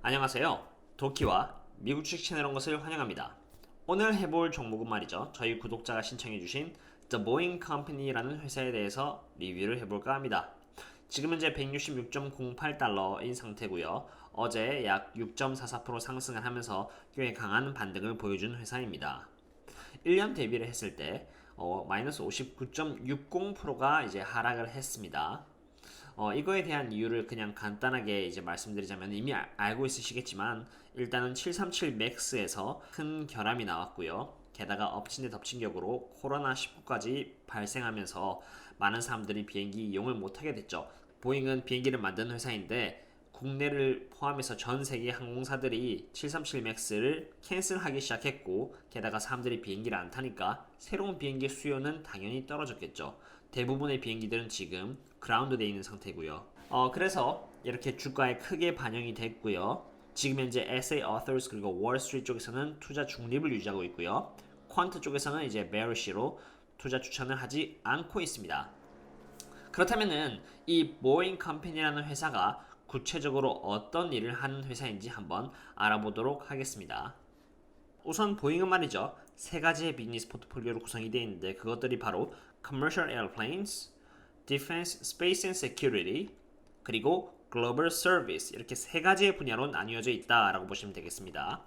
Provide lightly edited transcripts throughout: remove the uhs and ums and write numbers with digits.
안녕하세요. 도키와 미국 주식 채널 온 것을 환영합니다. 오늘 해볼 종목은 말이죠. 저희 구독자가 신청해주신 The Boeing Company라는 회사에 대해서 리뷰를 해볼까 합니다. 지금 현재 166.08달러인 상태고요. 어제 약 6.44% 상승을 하면서 꽤 강한 반등을 보여준 회사입니다. 1년 대비를 했을 때 마이너스 59.60%가 이제 하락을 했습니다. 이거에 대한 이유를 그냥 간단하게 이제 말씀드리자면 이미 알고 있으시겠지만 일단은 737 맥스에서 큰 결함이 나왔고요. 게다가 엎친 데 덮친 격으로 코로나19까지 발생하면서 많은 사람들이 비행기 이용을 못하게 됐죠. 보잉은 비행기를 만드는 회사인데 국내를 포함해서 전 세계 항공사들이 737 맥스를 캔슬하기 시작했고 게다가 사람들이 비행기를 안 타니까 새로운 비행기 수요는 당연히 떨어졌겠죠. 대부분의 비행기들은 지금 그라운드되어 있는 상태고요. 그래서 이렇게 주가에 크게 반영이 됐고요. 지금 현재 SA Authors 그리고 월스트리트 쪽에서는 투자 중립을 유지하고 있고요. 퀀트 쪽에서는 이제 bearish로 투자 추천을 하지 않고 있습니다. 그렇다면은 이 보잉 컴퍼니라는 회사가 구체적으로 어떤 일을 하는 회사인지 한번 알아보도록 하겠습니다. 우선 보잉은 말이죠. 세 가지의 비즈니스 포트폴리오로 구성이 되어 있는데 그것들이 바로 Commercial Airplanes, Defense, Space and Security, 그리고 Global Service 이렇게 세 가지의 분야로 나뉘어져 있다라고 보시면 되겠습니다.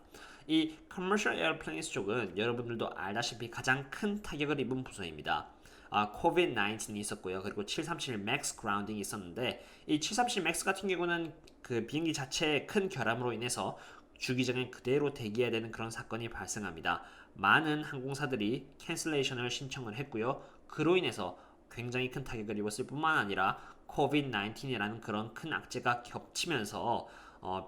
이 Commercial Airplanes 쪽은 여러분들도 알다시피 가장 큰 타격을 입은 부서입니다. COVID-19이 있었고요. 그리고 737 MAX 그라운딩이 있었는데 이 737 MAX 같은 경우는 그 비행기 자체의 큰 결함으로 인해서 주기장에 그대로 대기해야 되는 그런 사건이 발생합니다. 많은 항공사들이 캔슬레이션을 신청을 했고요. 그로 인해서 굉장히 큰 타격을 입었을 뿐만 아니라 COVID-19이라는 그런 큰 악재가 겹치면서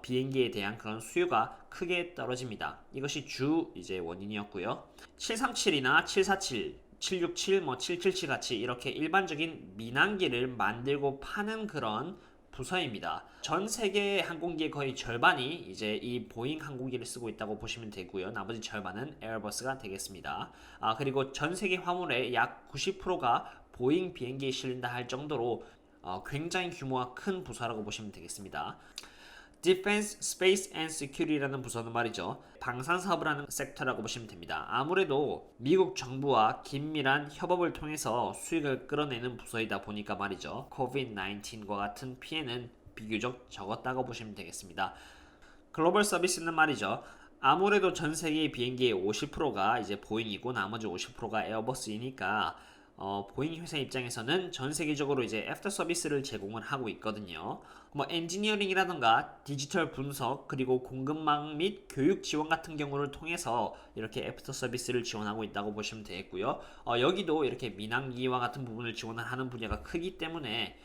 비행기에 대한 그런 수요가 크게 떨어집니다. 이것이 주 이제 원인이었고요. 737이나 747 767, 777 같이 이렇게 일반적인 민항기를 만들고 파는 그런 부서입니다. 전 세계 항공기의 거의 절반이 이제 이 보잉 항공기를 쓰고 있다고 보시면 되고요. 나머지 절반은 에어버스가 되겠습니다. 그리고 전 세계 화물의 약 90%가 보잉 비행기에 실린다 할 정도로 굉장히 규모가 큰 부서라고 보시면 되겠습니다. Defense, Space and Security라는 부서는 말이죠. 방산 사업을 하는 섹터라고 보시면 됩니다. 아무래도 미국 정부와 긴밀한 협업을 통해서 수익을 끌어내는 부서이다 보니까 말이죠. COVID-19과 같은 피해는 비교적 적었다고 보시면 되겠습니다. 글로벌 서비스는 말이죠. 아무래도 전 세계 비행기의 50%가 이제 보잉이고 나머지 50%가 에어버스이니까 보잉 회사 입장에서는 전 세계적으로 이제 애프터 서비스를 제공을 하고 있거든요. 엔지니어링이라던가 디지털 분석 그리고 공급망 및 교육 지원 같은 경우를 통해서 이렇게 애프터 서비스를 지원하고 있다고 보시면 되겠고요. 여기도 이렇게 민항기와 같은 부분을 지원을 하는 분야가 크기 때문에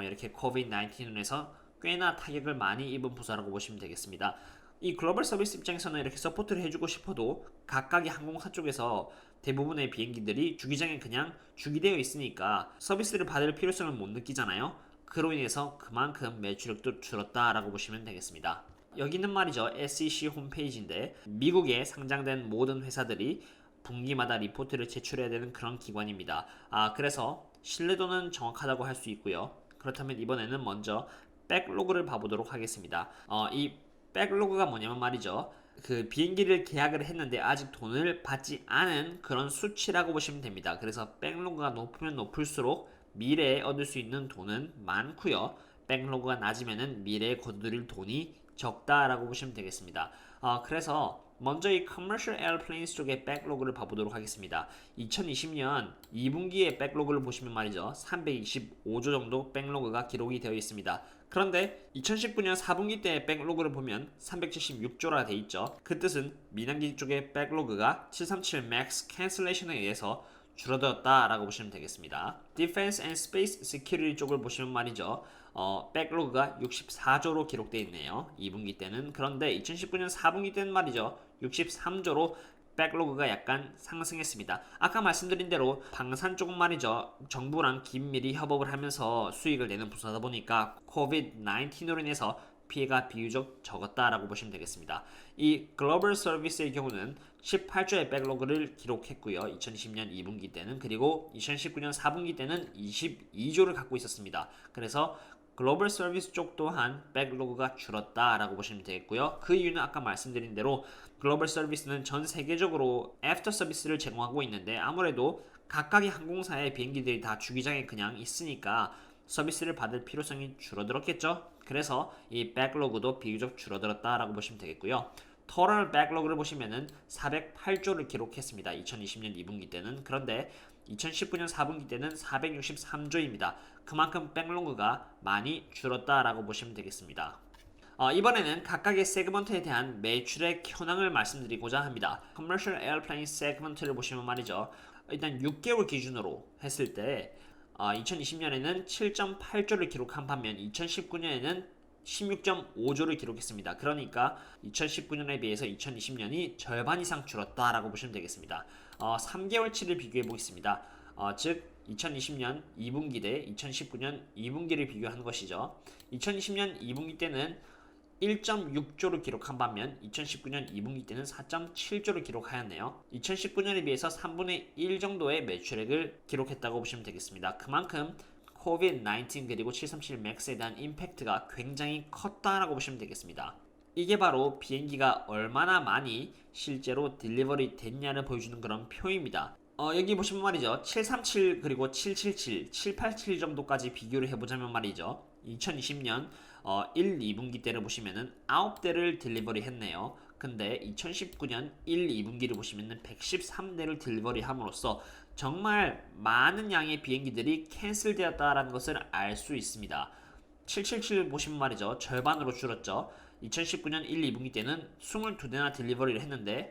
이렇게 COVID-19에서 꽤나 타격을 많이 입은 부서라고 보시면 되겠습니다. 이 글로벌 서비스 입장에서는 이렇게 서포트를 해주고 싶어도 각각의 항공사 쪽에서 대부분의 비행기들이 주기장에 그냥 주기되어 있으니까 서비스를 받을 필요성을 못 느끼잖아요. 그로 인해서 그만큼 매출액도 줄었다라고 보시면 되겠습니다. 여기는 말이죠. SEC 홈페이지인데 미국에 상장된 모든 회사들이 분기마다 리포트를 제출해야 되는 그런 기관입니다. 그래서 신뢰도는 정확하다고 할 수 있고요. 그렇다면 이번에는 먼저 백로그를 봐보도록 하겠습니다. 이 백로그가 뭐냐면 말이죠. 그 비행기를 계약을 했는데 아직 돈을 받지 않은 그런 수치라고 보시면 됩니다. 그래서 백로그가 높으면 높을수록 미래에 얻을 수 있는 돈은 많고요. 백로그가 낮으면 미래에 거두드릴 돈이 적다라고 보시면 되겠습니다. 그래서 먼저 이 Commercial Airplanes 쪽의 백로그를 봐보도록 하겠습니다. 2020년 2분기의 백로그를 보시면 말이죠. 325조 정도 백로그가 기록이 되어 있습니다. 그런데 2019년 4분기 때의 백로그를 보면 376조라 돼 있죠. 그 뜻은 민항기 쪽의 백로그가 737 MAX 캔슬레이션에 의해서 줄어들었다라고 보시면 되겠습니다. Defense and Space Security 쪽을 보시면 말이죠. 백로그가 64조로 기록되어 있네요. 2분기 때는. 그런데 2019년 4분기 때는 말이죠. 63조로 백로그가 약간 상승했습니다. 아까 말씀드린 대로 방산 쪽은 말이죠. 정부랑 긴밀히 협업을 하면서 수익을 내는 부서다 보니까 COVID-19으로 인해서 피해가 비교적 적었다라고 보시면 되겠습니다. 이 글로벌 서비스의 경우는 18조의 백로그를 기록했고요. 2020년 2분기 때는 그리고 2019년 4분기 때는 22조를 갖고 있었습니다. 그래서 글로벌 서비스 쪽 또한 백로그가 줄었다라고 보시면 되겠고요. 그 이유는 아까 말씀드린 대로 글로벌 서비스는 전 세계적으로 애프터 서비스를 제공하고 있는데 아무래도 각각의 항공사의 비행기들이 다 주기장에 그냥 있으니까 서비스를 받을 필요성이 줄어들었겠죠. 그래서 이 백로그도 비교적 줄어들었다라고 보시면 되겠고요. 토럴 백로그를 보시면은 408조를 기록했습니다. 2020년 2분기 때는. 그런데 2019년 4분기 때는 463조입니다. 그만큼 백로그가 많이 줄었다라고 보시면 되겠습니다. 이번에는 각각의 세그먼트에 대한 매출액 현황을 말씀드리고자 합니다. Commercial Airplane 세그먼트를 보시면 말이죠. 일단 6개월 기준으로 했을 때 2020년에는 7.8조를 기록한 반면 2019년에는 16.5조를 기록했습니다. 그러니까 2019년에 비해서 2020년이 절반 이상 줄었다라고 보시면 되겠습니다. 3개월치를 비교해 보겠습니다. 즉 2020년 2분기 대 2019년 2분기를 비교한 것이죠. 2020년 2분기 때는 1.6조를 기록한 반면 2019년 2분기 때는 4.7조를 기록하였네요. 2019년에 비해서 3분의 1 정도의 매출액을 기록했다고 보시면 되겠습니다. 그만큼 COVID-19 그리고 737 맥스에 대한 임팩트가 굉장히 컸다라고 보시면 되겠습니다. 이게 바로 비행기가 얼마나 많이 실제로 딜리버리 됐냐를 보여주는 그런 표입니다. 여기 보시면 말이죠. 737 그리고 777, 787 정도까지 비교를 해보자면 말이죠. 2020년 1, 2분기 때를 보시면은 9대를 딜리버리 했네요. 근데 2019년 1, 2분기를 보시면은 113대를 딜리버리 함으로써 정말 많은 양의 비행기들이 캔슬되었다라는 것을 알 수 있습니다. 777 보시면 말이죠. 절반으로 줄었죠. 2019년 1, 2분기 때는 22대나 딜리버리를 했는데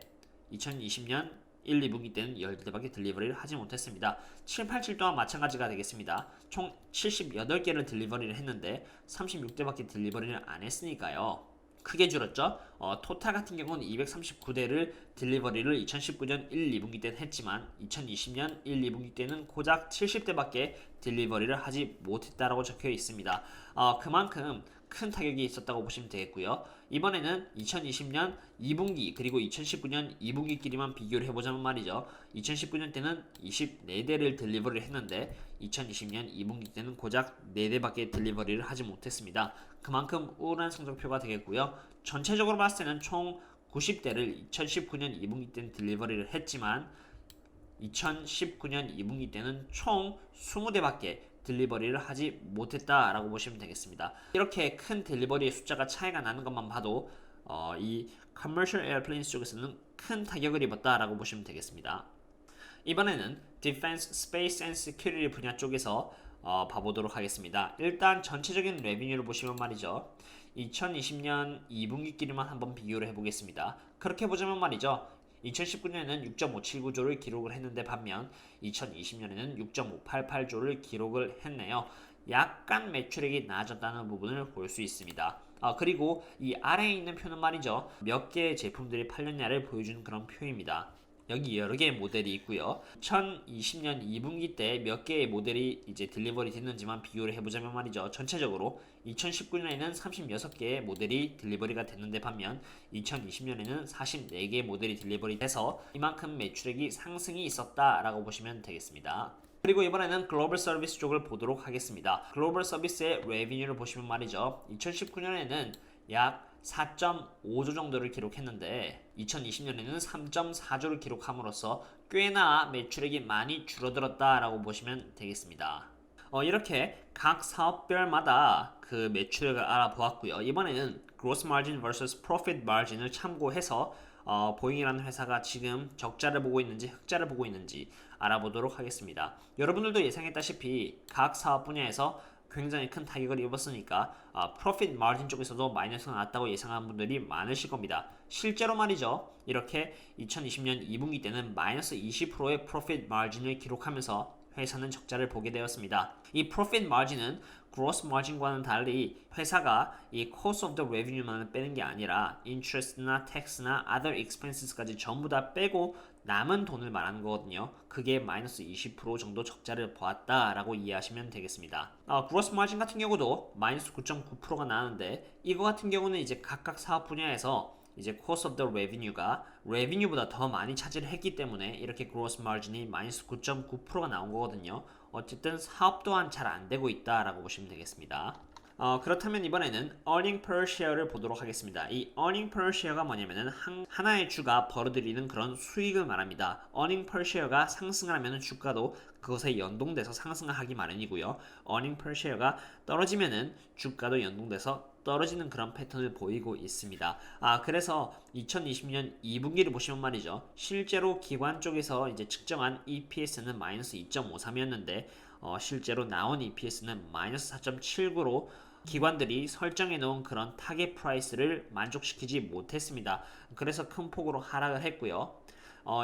2020년 1, 2분기 때는 10대밖에 딜리버리를 하지 못했습니다. 787 또한 마찬가지가 되겠습니다. 총 78개를 딜리버리를 했는데 36대밖에 딜리버리를 안 했으니까요. 크게 줄었죠. 토탈 같은 경우는 239대를 딜리버리를 2019년 1, 2분기 때는 했지만 2020년 1, 2분기 때는 고작 70대밖에 딜리버리를 하지 못했다라고 적혀 있습니다. 그만큼 큰 타격이 있었다고 보시면 되겠고요. 이번에는 2020년 2분기 그리고 2019년 2분기끼리만 비교를 해보자면 말이죠. 2019년 때는 24대를 딜리버리를 했는데 2020년 2분기 때는 고작 4대밖에 딜리버리를 하지 못했습니다. 그만큼 우울한 성적표가 되겠고요. 전체적으로 봤을 때는 총 90대를 2019년 2분기 때는 딜리버리를 했지만 2019년 2분기 때는 총 20대밖에 딜리버리를 하지 못했다라고 보시면 되겠습니다. 이렇게 큰 딜리버리의 숫자가 차이가 나는 것만 봐도 이 Commercial Airplanes 쪽에서는 큰 타격을 입었다라고 보시면 되겠습니다. 이번에는 Defense, Space and Security 분야 쪽에서 봐보도록 하겠습니다. 일단 전체적인 레비뉴를 보시면 말이죠. 2020년 2분기끼리만 한번 비교를 해보겠습니다. 그렇게 보자면 말이죠. 2019년에는 6.579조를 기록을 했는데 반면 2020년에는 6.588조를 기록을 했네요. 약간 매출액이 낮아졌다는 부분을 볼 수 있습니다. 그리고 이 아래에 있는 표는 말이죠. 몇 개의 제품들이 팔렸냐를 보여주는 그런 표입니다. 여기 여러 개의 모델이 있고요. 2020년 2분기 때 몇 개의 모델이 이제 딜리버리 됐는지만 비교를 해보자면 말이죠. 전체적으로 2019년에는 36개의 모델이 딜리버리가 됐는데 반면 2020년에는 44개의 모델이 딜리버리 돼서 이만큼 매출액이 상승이 있었다라고 보시면 되겠습니다. 그리고 이번에는 글로벌 서비스 쪽을 보도록 하겠습니다. 글로벌 서비스의 레비뉴를 보시면 말이죠. 2019년에는 약 4.5조 정도를 기록했는데 2020년에는 3.4조를 기록함으로써 꽤나 매출액이 많이 줄어들었다라고 보시면 되겠습니다. 이렇게 각 사업별마다 그 매출액을 알아보았고요. 이번에는 Gross Margin vs Profit Margin을 참고해서 보잉이라는 회사가 지금 적자를 보고 있는지 흑자를 보고 있는지 알아보도록 하겠습니다. 여러분들도 예상했다시피 각 사업 분야에서 굉장히 큰 타격을 입었으니까 프로핏 마진 쪽에서도 마이너스가 났다고 예상하는 분들이 많으실 겁니다. 실제로 말이죠. 이렇게 2020년 2분기 때는 마이너스 20%의 프로핏 마진을 기록하면서 회사는 적자를 보게 되었습니다. 이 프로핏 마진은 gross margin과는 달리 회사가 이 cost of the revenue만 빼는 게 아니라 interest나 tax나 other expenses까지 전부 다 빼고 남은 돈을 말하는 거거든요. 그게 마이너스 20% 정도 적자를 보았다라고 이해하시면 되겠습니다. gross margin 같은 경우도 마이너스 9.9%가 나는데 이거 같은 경우는 이제 각각 사업 분야에서 이제 cost of the revenue가 revenue보다 더 많이 차지를 했기 때문에 이렇게 gross margin이 마이너스 9.9%가 나온 거거든요. 어쨌든 사업 또한 잘 안 되고 있다라고 보시면 되겠습니다. 그렇다면 이번에는 earning per share를 보도록 하겠습니다. 이 earning per share가 뭐냐면은 하나의 주가 벌어들이는 그런 수익을 말합니다. earning per share가 상승을 하면은 주가도 그것에 연동돼서 상승을 하기 마련이고요. earning per share가 떨어지면은 주가도 연동돼서 떨어지는 그런 패턴을 보이고 있습니다. 그래서 2020년 2분기를 보시면 말이죠. 실제로 기관 쪽에서 이제 측정한 EPS는 마이너스 2.53이었는데 실제로 나온 EPS는 마이너스 4.79로 기관들이 설정해 놓은 그런 타겟 프라이스를 만족시키지 못했습니다. 그래서 큰 폭으로 하락을 했고요.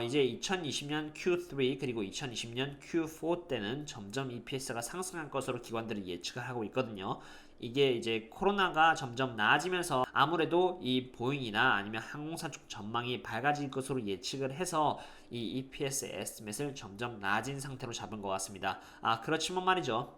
이제 2020년 Q3 그리고 2020년 Q4 때는 점점 EPS가 상승할 것으로 기관들이 예측을 하고 있거든요. 이게 이제 코로나가 점점 나아지면서 아무래도 이 보잉이나 아니면 항공사 쪽 전망이 밝아질 것으로 예측을 해서 이 EPS 에스티메이트를 점점 나아진 상태로 잡은 것 같습니다. 그렇지만 말이죠.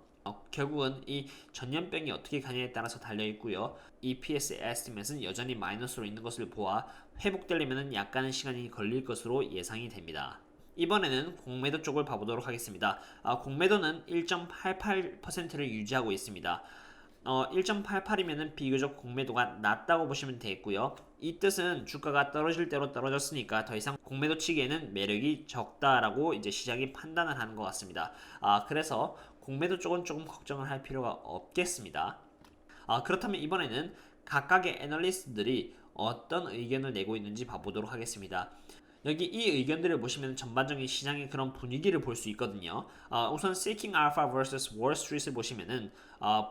결국은 이 전년병이 어떻게 가냐에 따라서 달려 있고요. EPS 에스티메이트는 여전히 마이너스로 있는 것을 보아 회복되려면 약간의 시간이 걸릴 것으로 예상이 됩니다. 이번에는 공매도 쪽을 봐보도록 하겠습니다. 공매도는 1.88%를 유지하고 있습니다. 1.88이면 비교적 공매도가 낮다고 보시면 되겠고요. 이 뜻은 주가가 떨어질 대로 떨어졌으니까 더 이상 공매도 치기에는 매력이 적다라고 이제 시장이 판단을 하는 것 같습니다. 그래서 공매도 쪽은 조금 걱정을 할 필요가 없겠습니다. 그렇다면 이번에는 각각의 애널리스트들이 어떤 의견을 내고 있는지 봐보도록 하겠습니다. 여기 이 의견들을 보시면 전반적인 시장의 그런 분위기를 볼 수 있거든요. 우선 Seeking Alpha vs Wall Street을 보시면은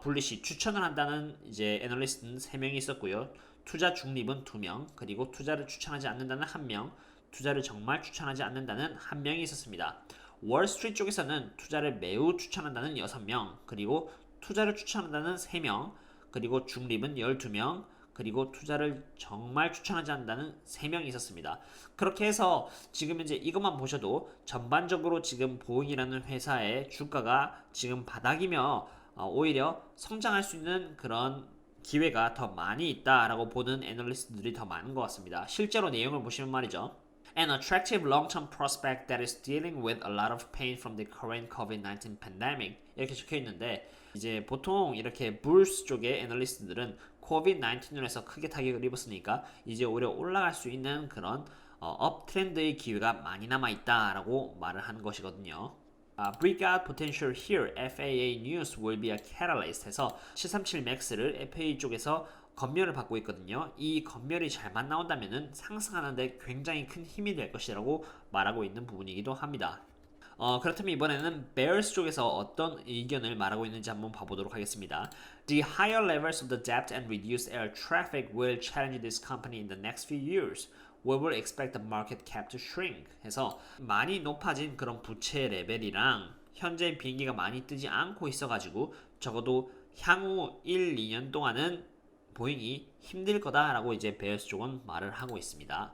불리시 추천을 한다는 이제 애널리스트는 3명이 있었고요. 투자 중립은 2명, 그리고 투자를 추천하지 않는다는 1명, 투자를 정말 추천하지 않는다는 1명이 있었습니다. 월스트리트 쪽에서는 투자를 매우 추천한다는 6명, 그리고 투자를 추천한다는 3명, 그리고 중립은 12명, 그리고 투자를 정말 추천하지 않는다는 3명이 있었습니다. 그렇게 해서 지금 이제 이것만 보셔도 전반적으로 지금 보잉이라는 회사의 주가가 지금 바닥이며 오히려 성장할 수 있는 그런 기회가 더 많이 있다라고 보는 애널리스트들이 더 많은 것 같습니다. 실제로 내용을 보시면 말이죠. An attractive long-term prospect that is dealing with a lot of pain from the current COVID-19 pandemic 이렇게 적혀 있는데 이제 보통 이렇게 불스 쪽의 애널리스트들은 코비드-19으로 해서 크게 타격을 입었으니까 이제 오히려 올라갈 수 있는 그런 업트렌드의 기회가 많이 남아있다라고 말을 하는 것이거든요. Breakout potential here, FAA news will be a catalyst 해서 737 MAX를 FAA 쪽에서 검열을 받고 있거든요. 이 검열이 잘만 나온다면 상승하는데 굉장히 큰 힘이 될 것이라고 말하고 있는 부분이기도 합니다. 그렇다면 이번에는 Bears 쪽에서 어떤 의견을 말하고 있는지 한번 봐보도록 하겠습니다. The higher levels of the debt and reduced air traffic will challenge this company in the next few years. We will expect the market cap to shrink. 해서 많이 높아진 그런 부채 레벨이랑 현재 비행기가 많이 뜨지 않고 있어가지고 적어도 향후 1, 2년 동안은 보잉이 힘들 거다라고 이제 베어스 쪽은 말을 하고 있습니다.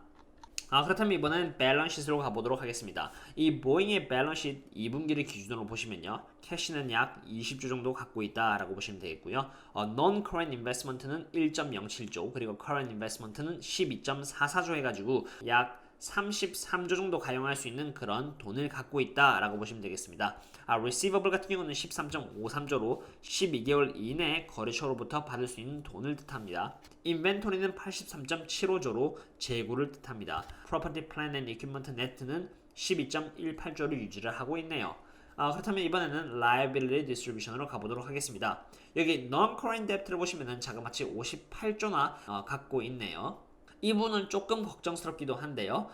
그렇다면 이번엔 밸런시트로 가보도록 하겠습니다. 이 보잉의 밸런시트 2분기를 기준으로 보시면요. 캐시는 약 20조 정도 갖고 있다라고 보시면 되겠고요. Non-current investment는 1.07조 그리고 current investment는 12.44조 해가지고 약 33조 정도 가용할 수 있는 그런 돈을 갖고 있다라고 보시면 되겠습니다. receivable 같은 경우는 13.53조로 12개월 이내 거래처로부터 받을 수 있는 돈을 뜻합니다. 인벤토리는 83.75조로 재고를 뜻합니다. property, plant and equipment net는 12.18조를 유지를 하고 있네요. 그렇다면 이번에는 liability distribution으로 가보도록 하겠습니다. 여기 non-current debt를 보시면은 자그마치 58조나 갖고 있네요. 이 부분은 조금 걱정스럽기도 한데요.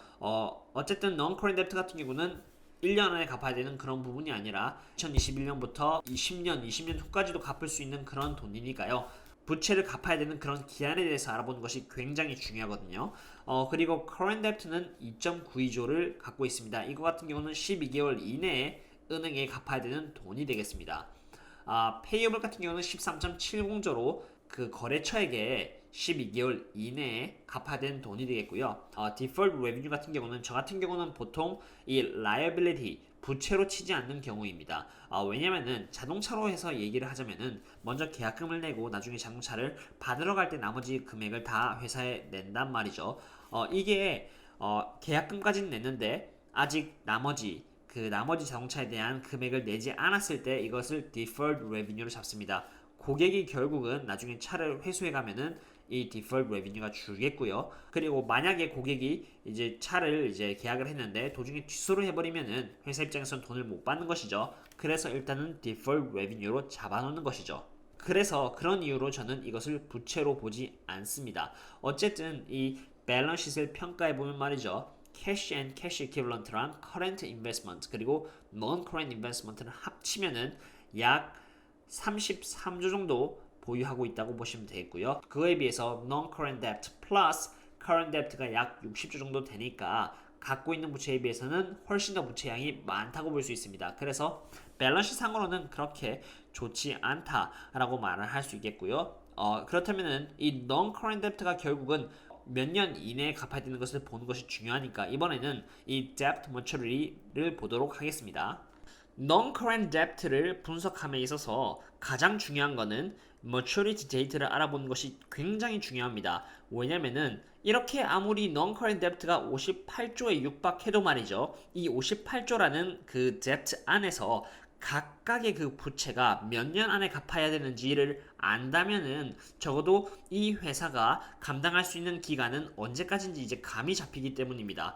어쨌든 non-current debt 같은 경우는 1년 안에 갚아야 되는 그런 부분이 아니라 2021년부터 20년 후까지도 갚을 수 있는 그런 돈이니까요. 부채를 갚아야 되는 그런 기한에 대해서 알아보는 것이 굉장히 중요하거든요. 그리고 current debt는 2.92조를 갖고 있습니다. 이거 같은 경우는 12개월 이내에 은행에 갚아야 되는 돈이 되겠습니다. payable 같은 경우는 13.70조로 그 거래처에게 12개월 이내에 갚아야 되는 돈이 되겠고요. deferred revenue 같은 경우는 저 같은 경우는 보통 이 liability 부채로 치지 않는 경우입니다. 왜냐면은 자동차로 해서 얘기를 하자면은 먼저 계약금을 내고 나중에 자동차를 받으러 갈 때 나머지 금액을 다 회사에 낸단 말이죠. 이게 계약금까지는 냈는데 아직 나머지 자동차에 대한 금액을 내지 않았을 때 이것을 deferred revenue로 잡습니다. 고객이 결국은 나중에 차를 회수해 가면은 이 deferred revenue가 줄겠고요. 그리고 만약에 고객이 이제 차를 이제 계약을 했는데 도중에 취소를 해버리면은 회사 입장에서는 돈을 못 받는 것이죠. 그래서 일단은 deferred revenue로 잡아놓는 것이죠. 그래서 그런 이유로 저는 이것을 부채로 보지 않습니다. 어쨌든 이 밸런스시트를 평가해 보면 말이죠. cash and cash equivalent랑 current investment 그리고 non-current investment를 합치면은 약 33조 정도 보유하고 있다고 보시면 되겠고요. 그거에 비해서 non-current debt plus current debt가 약 60조 정도 되니까 갖고 있는 부채에 비해서는 훨씬 더 부채양이 많다고 볼 수 있습니다. 그래서 밸런스 상으로는 그렇게 좋지 않다라고 말을 할 수 있겠고요. 그렇다면은 이 non-current debt가 결국은 몇 년 이내에 갚아야 되는 것을 보는 것이 중요하니까 이번에는 이 debt maturity를 보도록 하겠습니다. non-current debt를 분석함에 있어서 가장 중요한 것은 maturity date를 알아보는 것이 굉장히 중요합니다. 왜냐면은 이렇게 아무리 non-current debt가 58조에 육박해도 말이죠. 이 58조라는 그 debt 안에서 각각의 그 부채가 몇 년 안에 갚아야 되는지를 안다면은 적어도 이 회사가 감당할 수 있는 기간은 언제까지인지 이제 감이 잡히기 때문입니다.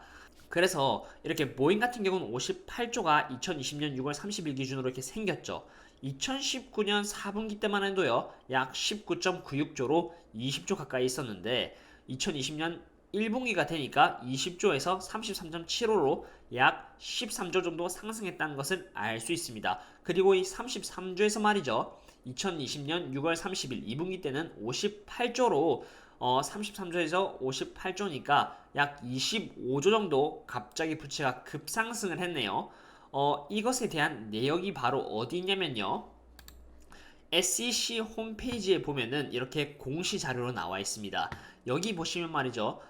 그래서 이렇게 보잉 같은 경우는 58조가 2020년 6월 30일 기준으로 이렇게 생겼죠. 2019년 4분기 때만 해도요, 약 19.96조로 20조 가까이 있었는데, 2020년 1분기가 되니까 20조에서 33.75로 약 13조 정도 상승했다는 것을 알 수 있습니다. 그리고 이 33조에서 말이죠. 2020년 6월 30일 2분기 때는 58조로 33조에서 58조니까 약 25조 정도 갑자기 부채가 급상승을 했네요. 이것에 대한 내역이 바로 어디 있냐면요. SEC 홈페이지에 보면은 이렇게 공시 자료로 나와 있습니다. 여기 보시면 말이죠.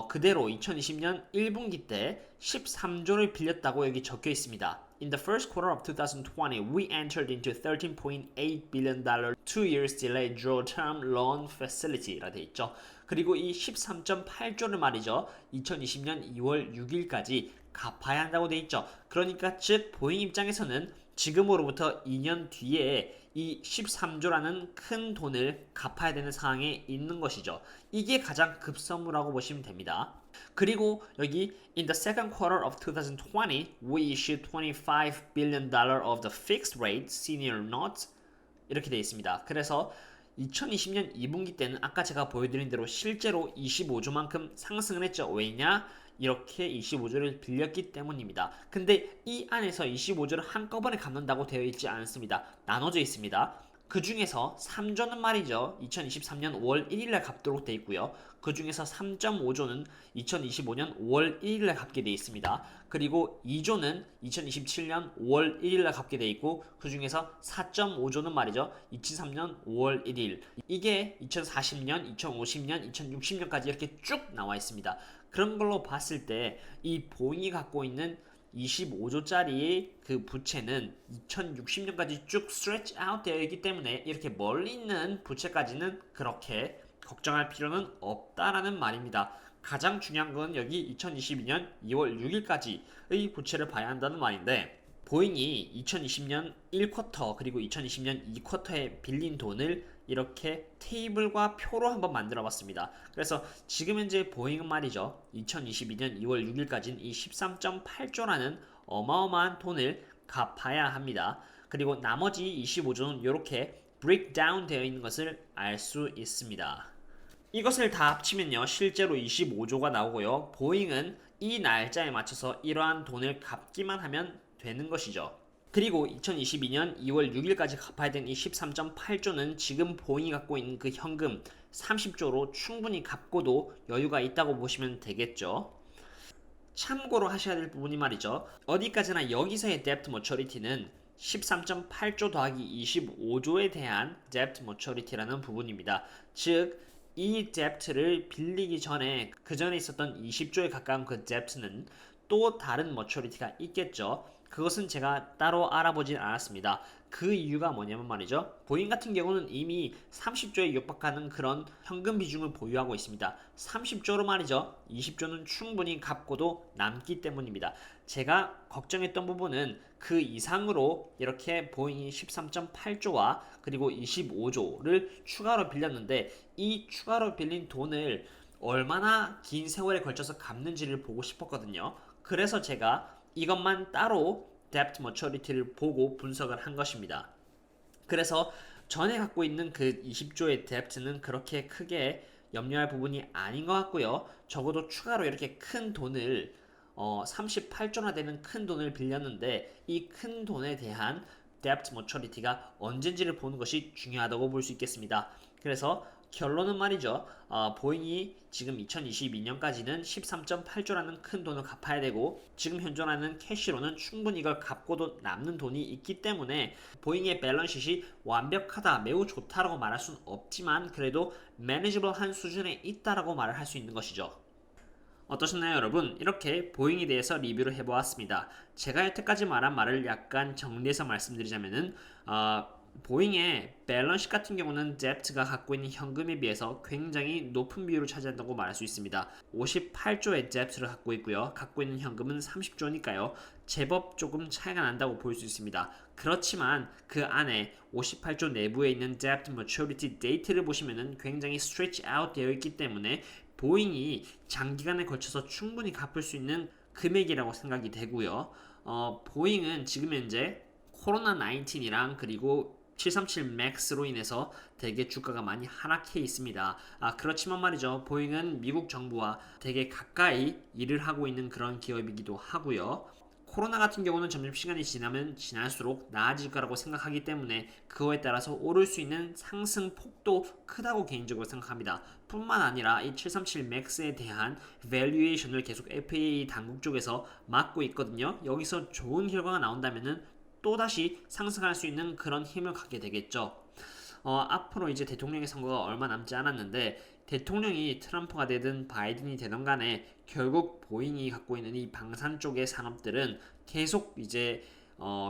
그대로 2020년 1분기 때 13조를 빌렸다고 여기 적혀 있습니다. In the first quarter of 2020, we entered into $13.8 billion 2 years delayed draw term loan facility라 돼 있죠. 그리고 이 13.8조를 말이죠. 2020년 2월 6일까지 갚아야 한다고 돼 있죠. 그러니까 즉 보잉 입장에서는 지금으로부터 2년 뒤에 이 13조라는 큰 돈을 갚아야 되는 상황에 있는 것이죠. 이게 가장 급선무라고 보시면 됩니다. 그리고 여기 in the second quarter of 2020, we issued $25 billion of the fixed rate senior notes 이렇게 되어 있습니다. 그래서 2020년 2분기 때는 아까 제가 보여드린 대로 실제로 25조만큼 상승을 했죠. 왜냐? 이렇게 25조를 빌렸기 때문입니다. 근데 이 안에서 25조를 한꺼번에 갚는다고 되어 있지 않습니다. 나눠져 있습니다. 그 중에서 3조는 말이죠. 2023년 5월 1일날 갚도록 되어 있고요. 그 중에서 3.5조는 2025년 5월 1일날 갚게 되어 있습니다. 그리고 2조는 2027년 5월 1일날 갚게 되어 있고 그 중에서 4.5조는 말이죠. 2023년 5월 1일. 이게 2040년, 2050년, 2060년까지 이렇게 쭉 나와 있습니다. 그런 걸로 봤을 때 이 보잉이 갖고 있는 25조짜리 그 부채는 2060년까지 쭉 stretch out 되어 있기 때문에 이렇게 멀리 있는 부채까지는 그렇게 걱정할 필요는 없다라는 말입니다. 가장 중요한 건 여기 2022년 2월 6일까지의 부채를 봐야 한다는 말인데 보잉이 2020년 1쿼터 그리고 2020년 2쿼터에 빌린 돈을 이렇게 테이블과 표로 한번 만들어 봤습니다. 그래서 지금 현재 보잉은 말이죠. 2022년 2월 6일까지는 이 13.8조라는 어마어마한 돈을 갚아야 합니다. 그리고 나머지 25조는 이렇게 breakdown 되어 있는 것을 알 수 있습니다. 이것을 다 합치면요. 실제로 25조가 나오고요. 보잉은 이 날짜에 맞춰서 이러한 돈을 갚기만 하면 되는 것이죠. 그리고 2022년 2월 6일까지 갚아야 되는 이 13.8조는 지금 보잉이 갖고 있는 그 현금 30조로 충분히 갚고도 여유가 있다고 보시면 되겠죠. 참고로 하셔야 될 부분이 말이죠. 어디까지나 여기서의 debt maturity는 13.8조 더하기 25조에 대한 debt maturity라는 부분입니다. 즉, 이 debt를 빌리기 전에 그 전에 있었던 20조에 가까운 그 debt는 또 다른 maturity가 있겠죠. 그것은 제가 따로 알아보진 않았습니다. 그 이유가 뭐냐면 말이죠. 보잉 같은 경우는 이미 30조에 육박하는 그런 현금 비중을 보유하고 있습니다. 30조로 말이죠. 20조는 충분히 갚고도 남기 때문입니다. 제가 걱정했던 부분은 그 이상으로 이렇게 보잉이 13.8조와 그리고 25조를 추가로 빌렸는데 이 추가로 빌린 돈을 얼마나 긴 세월에 걸쳐서 갚는지를 보고 싶었거든요. 그래서 제가 이것만 따로 debt maturity를 보고 분석을 한 것입니다. 그래서 전에 갖고 있는 그 20조의 debt는 그렇게 크게 염려할 부분이 아닌 것 같고요. 적어도 추가로 이렇게 큰 돈을 38조나 되는 큰 돈을 빌렸는데 이 큰 돈에 대한 debt maturity가 언젠지를 보는 것이 중요하다고 볼 수 있겠습니다. 그래서 결론은 말이죠. 보잉이 지금 2022년까지는 13.8조라는 큰 돈을 갚아야 되고 지금 현존하는 캐시로는 충분히 이걸 갚고도 남는 돈이 있기 때문에 보잉의 밸런스시트이 완벽하다, 매우 좋다라고 말할 수는 없지만 그래도 매니지블한 수준에 있다라고 말을 할 수 있는 것이죠. 어떠셨나요, 여러분? 이렇게 보잉에 대해서 리뷰를 해보았습니다. 제가 여태까지 말한 말을 약간 정리해서 말씀드리자면은 보잉의 밸런스 같은 경우는 뎁트가 갖고 있는 현금에 비해서 굉장히 높은 비율을 차지한다고 말할 수 있습니다. 58조의 뎁트를 갖고 있고요. 갖고 있는 현금은 30조니까요. 제법 조금 차이가 난다고 볼 수 있습니다. 그렇지만 그 안에 58조 내부에 있는 debt maturity date를 보시면은 굉장히 stretch out 되어 있기 때문에 보잉이 장기간에 걸쳐서 충분히 갚을 수 있는 금액이라고 생각이 되고요. 보잉은 지금 현재 코로나 19이랑 그리고 737 맥스로 인해서 되게 주가가 많이 하락해 있습니다. 그렇지만 말이죠. 보잉은 미국 정부와 되게 가까이 일을 하고 있는 그런 기업이기도 하고요. 코로나 같은 경우는 점점 시간이 지나면 지날수록 나아질 거라고 생각하기 때문에 그거에 따라서 오를 수 있는 상승 폭도 크다고 개인적으로 생각합니다. 뿐만 아니라 이 737 맥스에 대한 밸류에이션을 계속 FAA 당국 쪽에서 막고 있거든요. 여기서 좋은 결과가 나온다면은 또다시 상승할 수 있는 그런 힘을 갖게 되겠죠. 앞으로 이제 대통령의 선거가 얼마 남지 않았는데 대통령이 트럼프가 되든 바이든이 되든 간에 결국 보잉이 갖고 있는 이 방산 쪽의 산업들은 계속 이제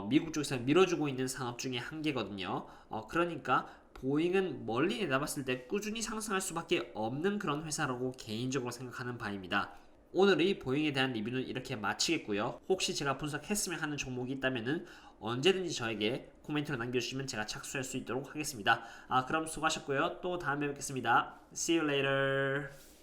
미국 쪽에서 밀어주고 있는 산업 중에 한 개거든요. 그러니까 보잉은 멀리 내다봤을 때 꾸준히 상승할 수밖에 없는 그런 회사라고 개인적으로 생각하는 바입니다. 오늘의 보잉에 대한 리뷰는 이렇게 마치겠고요. 혹시 제가 분석했으면 하는 종목이 있다면 언제든지 저에게 코멘트로 남겨주시면 제가 착수할 수 있도록 하겠습니다. 그럼 수고하셨고요. 또 다음에 뵙겠습니다. See you later.